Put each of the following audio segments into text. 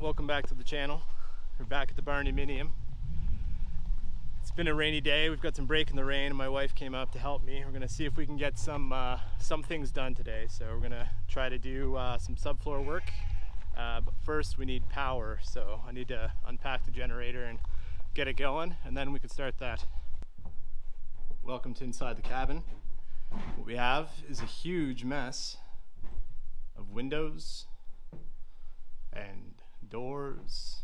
welcome back to the channel. We're back at the Barnuminium. It's been a rainy day. We've got some break in the rain and my wife came up to help me. We're gonna see if we can get some things done today. So we're gonna try to do some subfloor work. But first we need power. So I need to unpack the generator and get it going, and then we can start that. Welcome to inside the cabin. What we have is a huge mess of windows and doors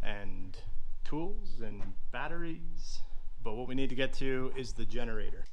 and tools and batteries, but what we need to get to is the generator.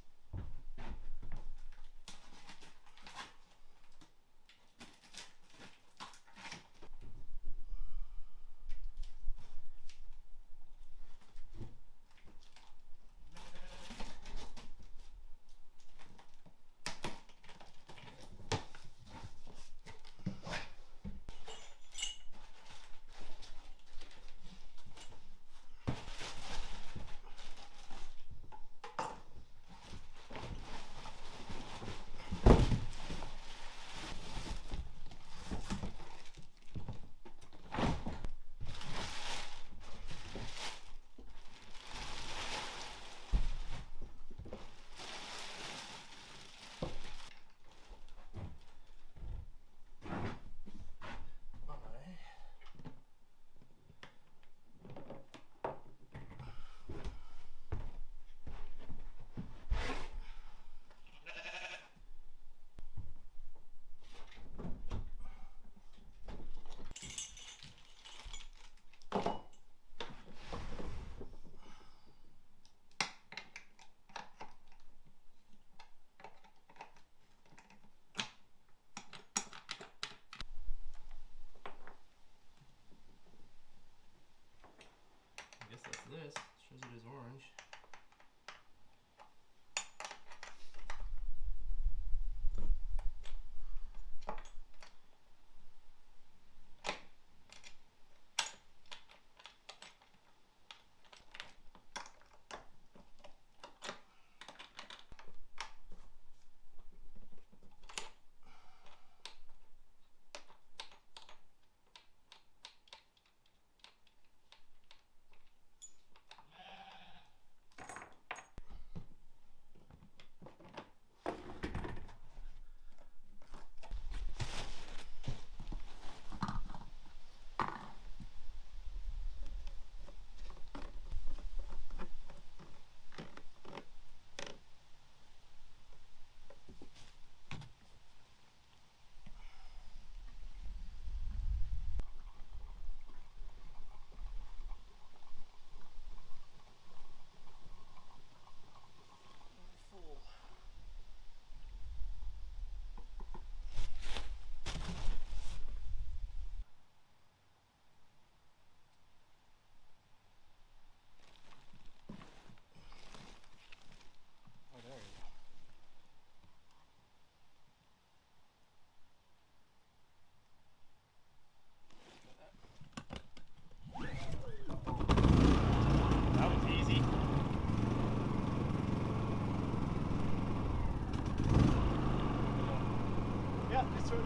I guess that's this. Shows it as orange.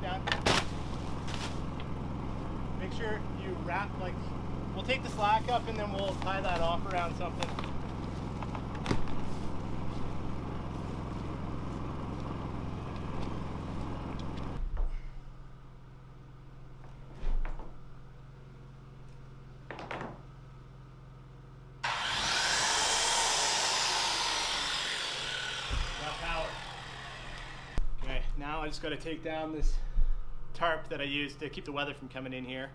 Down. Make sure you wrap, like, we'll take the slack up and then we'll tie that off around something. Got power. Okay, now I just got to take down this tarp that I used to keep the weather from coming in here.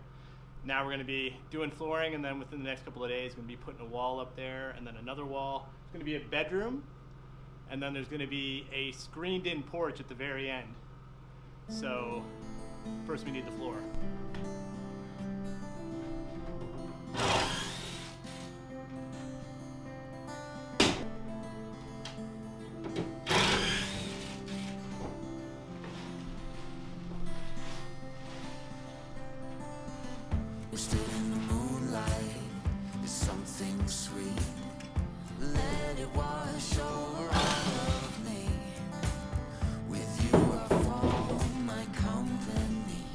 Now we're going to be doing flooring, and then within the next couple of days, going to be putting a wall up there, and then another wall. It's going to be a bedroom, and then there's going to be a screened-in porch at the very end. So first we need the floor. We stood in the moonlight, it's something sweet. Let it wash over all of me. With you I found my company.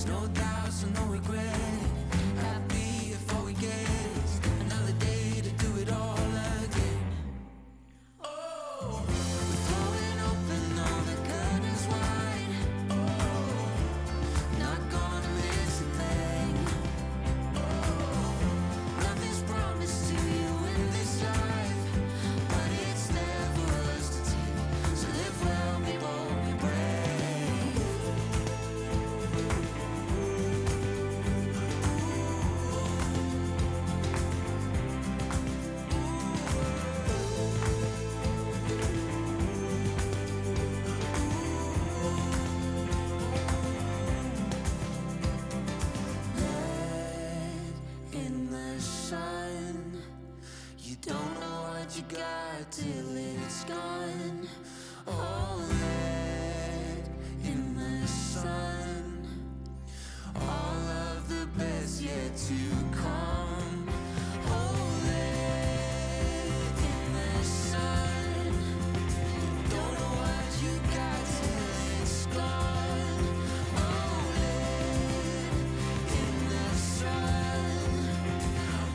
There's no doubt, so no regret. Happy if all we get is another day to do it all again. Oh, we're throwing open all the curtains wide. Oh, not gonna miss a thing. Oh, nothing's promised to you in this life, but it's there for us to take. So live well, be bold, be brave. In the sun, you don't know what you got till it's gone. Oh, let in the sun, all of the best yet to come. Oh, let in the sun, don't know what you got till it's gone. Oh, let in the sun,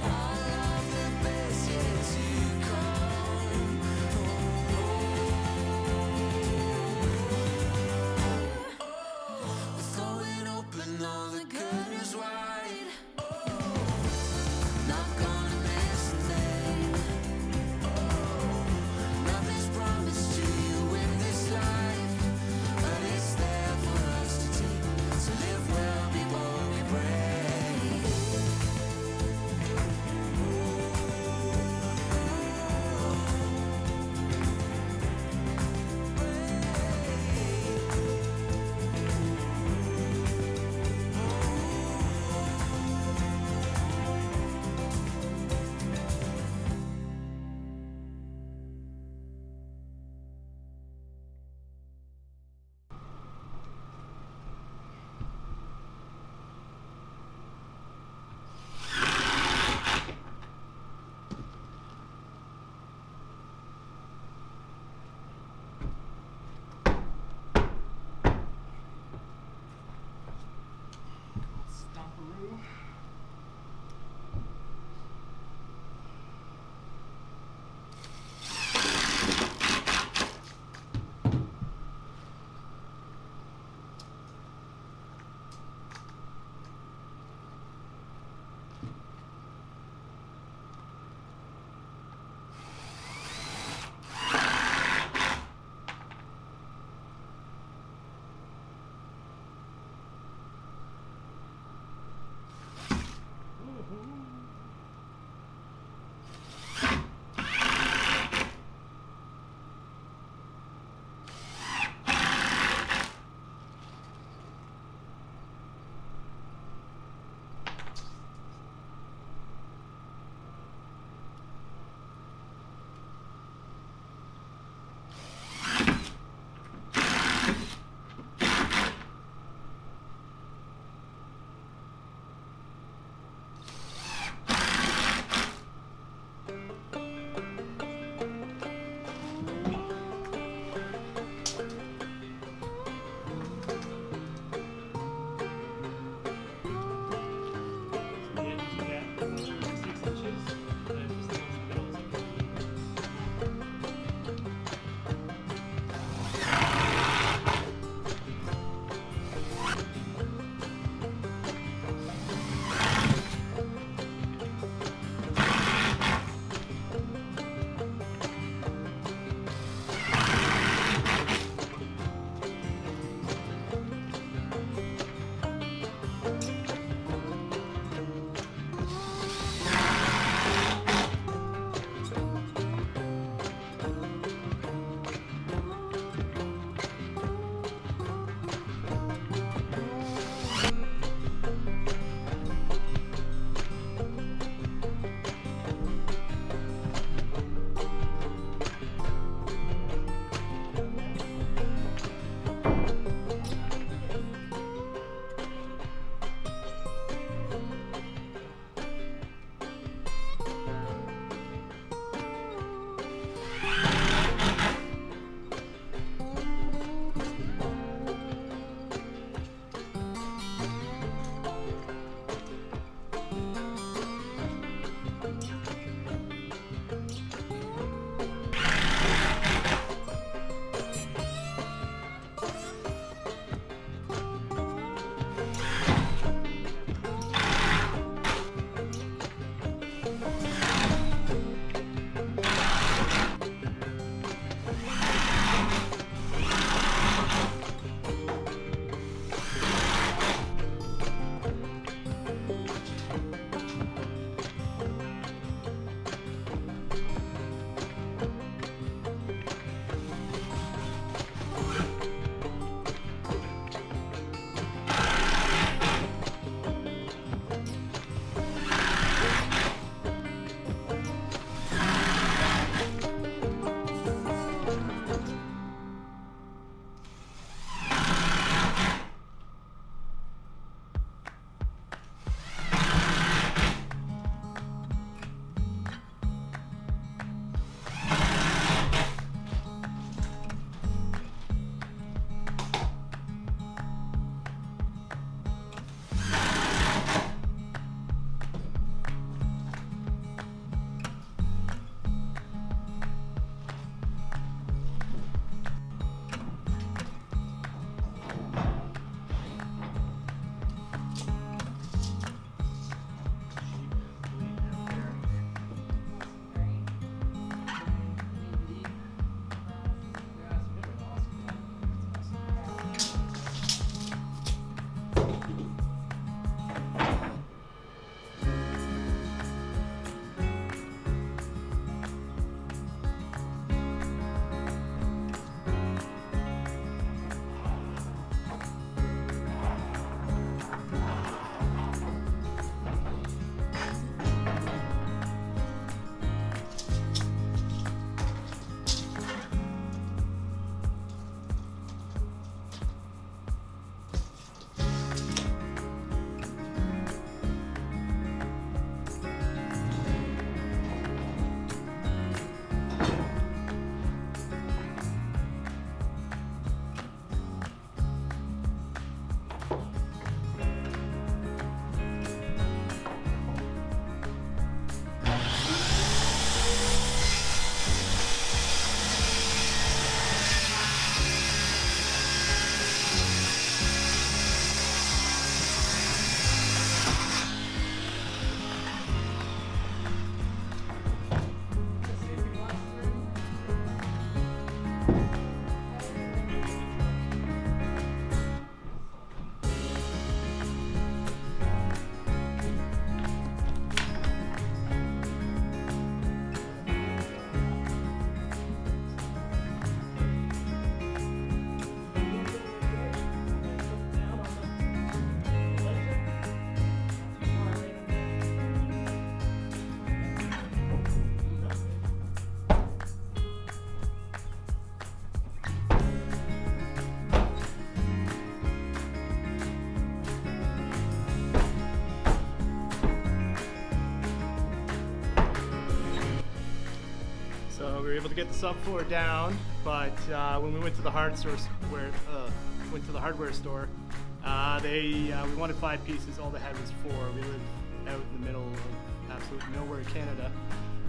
all of the best yet to come. We're throwing open all the curtains wide. Oh, get the subfloor down, but when we went to the hardware store, we wanted 5 pieces. All they had was 4. We live out in the middle of absolute nowhere, Canada,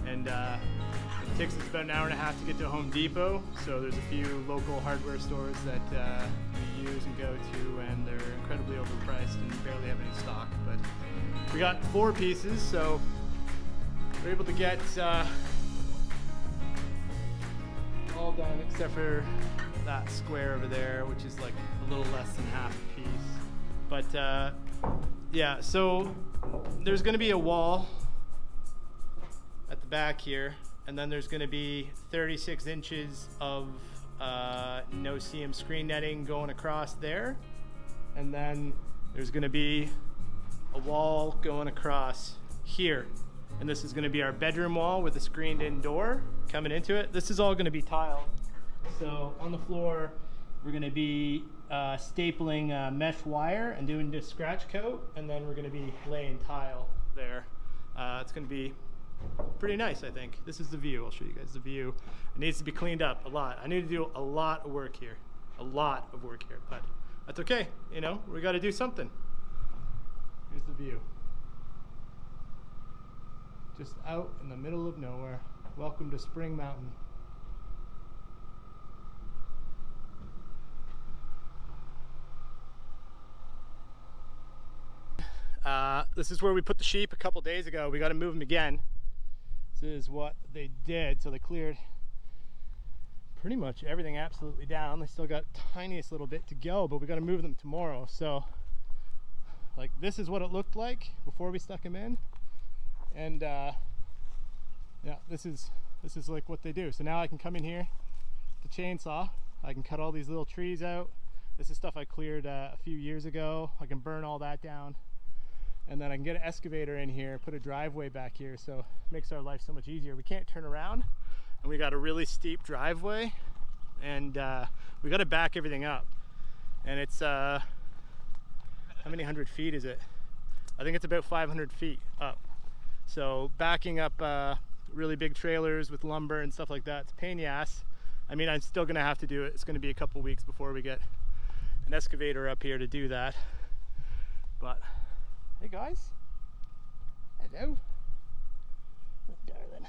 and it takes us about an hour and a half to get to Home Depot. So there's a few local hardware stores that we use and go to, and they're incredibly overpriced and barely have any stock. But we got 4 pieces, so we're able to get all done except for that square over there, which is like a little less than half a piece. But yeah, so there's going to be a wall at the back here, and then there's going to be 36 inches of no-seam screen netting going across there, and then there's going to be a wall going across here, and this is going to be our bedroom wall with a screened-in door coming into it. This is all going to be tile. So on the floor, we're going to be stapling mesh wire and doing this scratch coat, and then we're going to be laying tile there. It's going to be pretty nice, I think. This is the view. I'll show you guys the view. It needs to be cleaned up a lot. I need to do a lot of work here. But that's okay. You know, we got to do something. Here's the view. Just out in the middle of nowhere. Welcome to Spring Mountain. This is where we put the sheep a couple days ago. We got to move them again. This is what they did. So they cleared pretty much everything absolutely down. They still got tiniest little bit to go, but we got to move them tomorrow. So like this is what it looked like before we stuck them in, and yeah, this is like what they do. So now I can come in here, the chainsaw, I can cut all these little trees out. This is stuff I cleared a few years ago. I can burn all that down, and then I can get an excavator in here, put a driveway back here, so it makes our life so much easier. We can't turn around, and we got a really steep driveway, and we got to back everything up, and it's how many hundred feet is it? I think it's about 500 feet up. So backing up really big trailers with lumber and stuff like that, it's a pain in the ass. I mean, I'm still gonna have to do it. It's gonna be a couple weeks before we get an excavator up here to do that. But hey guys, hello, darling.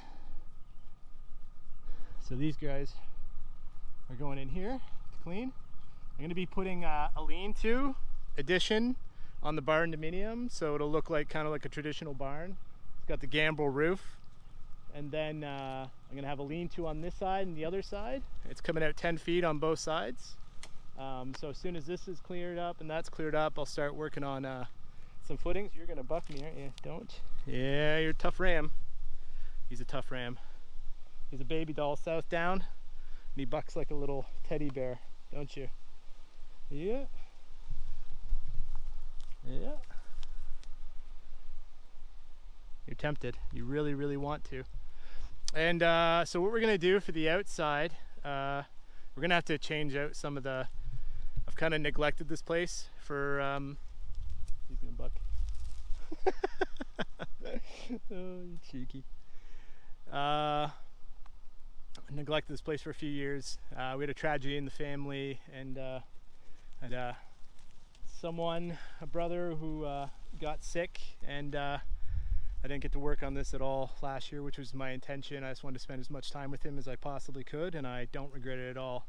So these guys are going in here to clean. I'm gonna be putting a lean-to addition on the barn dominium, so it'll look like kind of like a traditional barn. It's got the gambrel roof, and then I'm gonna have a lean-to on this side and the other side. It's coming out 10 feet on both sides. So as soon as this is cleared up and that's cleared up, I'll start working on some footings. You're gonna buck me, aren't you? Don't. Yeah, you're a tough ram. He's a tough ram. He's a baby doll south down, and he bucks like a little teddy bear, don't you? Yeah. Yeah. You're tempted. You really, really want to. And so what we're gonna do for the outside, we're gonna have to change out some of the. I've kind of neglected this place for. He's gonna buck. Oh, you cheeky. Neglected this place for a few years. We had a tragedy in the family, and had a brother who got sick, and I didn't get to work on this at all last year, which was my intention. I just wanted to spend as much time with him as I possibly could, and I don't regret it at all.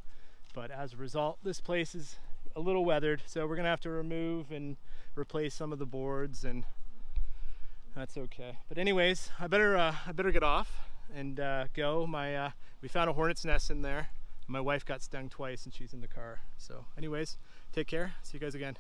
But as a result, this place is a little weathered, so we're gonna have to remove and replace some of the boards, and that's okay. But anyways, I better get off and go. We found a hornet's nest in there. My wife got stung twice, and she's in the car. So anyways, take care. See you guys again.